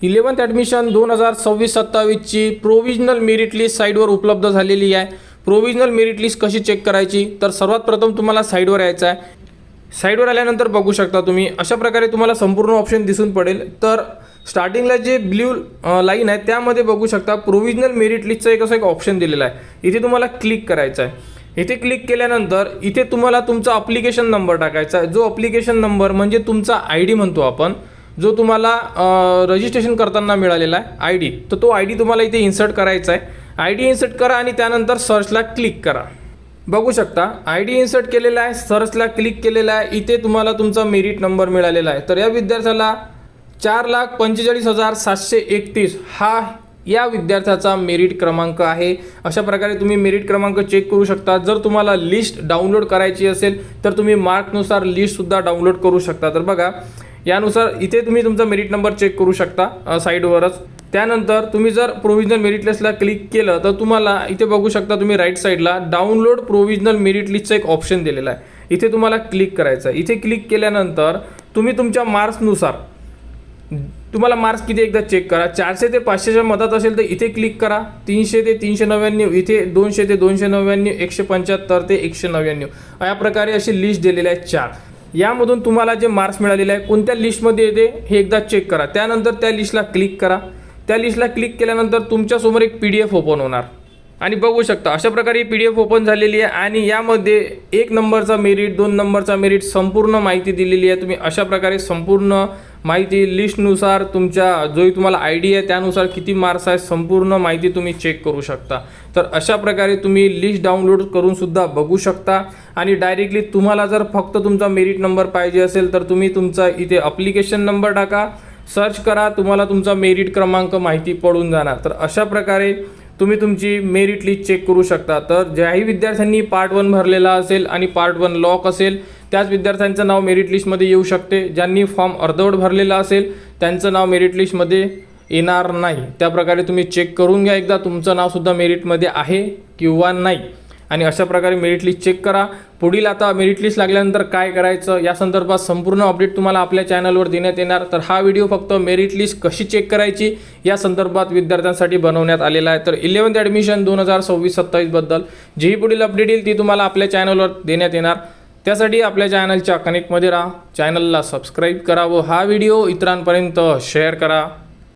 11th admission 2026-27ची provisional merit list साईटवर उपलब्ध झालेली आहे। प्रोविजनल मेरिट लिस्ट कशी चेक करायची, तर सर्वात प्रथम तुम्हाला साईटवर यायचं आहे। साईटवर आल्यानंतर बघू शकता तुम्ही अशा प्रकारे तुम्हाला संपूर्ण ऑप्शन दिसून पडेल। तर स्टार्टिंगला जे ब्ल्यू लाईन आहे त्यामध्ये बघू शकता प्रोविजनल मेरिट लिस्टचा एक ऑप्शन दिलेला आहे। इथे तुम्हाला क्लिक करायचं आहे। इथे क्लिक केल्यानंतर इथे तुम्हाला तुमचा ॲप्लिकेशन नंबर टाकायचा आहे। जो ॲप्लिकेशन नंबर म्हणजे तुमचा ID म्हणतो आपण, जो तुम्हाला रजिस्ट्रेशन करताना मिळालेला आहे ID, तर तो ID तुम्हाला इथे इन्सर्ट करायचा आहे। ID इन्सर्ट करा आणि त्यानंतर सर्चला क्लिक करा। बघू शकता ID इन्सर्ट केलेला आहे, सर्चला क्लिक केलेला आहे। इथे तुम्हाला तुमचा मेरिट नंबर मिळालेला आहे। तर या विद्यार्थ्याला 4,45,731 हा या विद्यार्थ्याचा मेरिट क्रमांक आहे। अशा प्रकारे तुम्ही मेरिट क्रमांक चेक करू शकता। जर तुम्हाला लिस्ट डाउनलोड करायची असेल तर तुम्ही मार्कनुसार लिस्टसुद्धा डाउनलोड करू शकता। तर बघा यानुसार इथे तुम्ही तुमचा मेरिट नंबर चेक करू शकता साईटवरच। त्यानंतर तुम्ही जर प्रोविजनल मेरिट लिस्टला क्लिक केलं तर तुम्हाला इथे बघू शकता तुम्ही राईट साईडला डाउनलोड प्रोविजनल मेरिट लिस्टचा एक ऑप्शन दिलेला आहे। इथे तुम्हाला क्लिक करायचं आहे। इथे क्लिक केल्यानंतर तुम्ही तुमच्या मार्क्सनुसार तुम्हाला मार्क्स किती एकदा चेक करा। 400 ते 500च्या मधात असेल तर इथे क्लिक करा। 300 ते 399 इथे, 200 ते 299, 175 ते 199 या प्रकारे अशी लिस्ट दिलेली आहे 4। यामधून तुम्हाला जे मार्क्स मिळालेले आहे कोणत्या लिस्टमध्ये येते हे एकदा चेक करा। त्यानंतर त्या लिस्टला क्लिक करा। त्या लिस्टला क्लिक केल्यानंतर तुमच्यासमोर एक PDF ओपन होणार आणि बघू शकता अशा प्रकारे PDF ओपन झालेली आहे आणि यामध्ये 1 नंबरचा मेरिट, 2 नंबरचा मेरिट संपूर्ण माहिती दिलेली आहे। तुम्ही अशा प्रकारे संपूर्ण माहिती लिस्टनुसार तुमच्या जो तुम्हाला ID आहे त्यानुसार किती मार्क्स आहे संपूर्ण माहिती तुम्ही चेक करू शकता। तर अशा प्रकारे तुम्ही लिस्ट डाउनलोड करून सुद्धा बघू शकता आणि डायरेक्टली तुम्हाला जर फक्त तुमचा मेरिट नंबर पाहिजे असेल तर तुम्ही तुमचा इथे ॲप्लिकेशन नंबर टाका, सर्च करा, तुम्हाला तुमचा मेरिट क्रमांक माहिती पडून जाणार। तर अशा प्रकारे तुम्ही तुमची मेरिट लिस्ट चेक करू शकता। तर ज्याही विद्यार्थ्यांनी पार्ट 1 भरलेला असेल आणि पार्ट 1 लॉक असेल त्याच विद्यार्थ्यांचं नाव मेरिट लिस्टमध्ये येऊ शकते। ज्यांनी फॉर्म अर्धवट भरलेला असेल त्यांचं नाव मेरिट लिस्टमध्ये येणार नाही। त्याप्रकारे तुम्ही चेक करून घ्या एकदा तुमचं नावसुद्धा मेरिटमध्ये आहे किंवा नाही आणि अशा प्रकारे मेरिट लिस्ट चेक करा। पुढील आता मेरिट लिस्ट लागल्यानंतर काय करायचं या संदर्भात संपूर्ण अपडेट तुम्हाला आपल्या चॅनलवर देण्यात येणार। तर हा व्हिडिओ फक्त मेरिट लिस्ट कशी चेक करायची या संदर्भात विद्यार्थ्यांसाठी बनवण्यात आलेला आहे। तर 11th ॲडमिशन 2026-27 बद्दल जी पुढील अपडेट येईल ती तुम्हाला आपल्या चॅनलवर देण्यात येणार। त्यासाठी आपल्या चॅनलच्या कनेक्टमध्ये राहा, चॅनलला सबस्क्राईब करा व हा व्हिडिओ इतरांपर्यंत शेअर करा।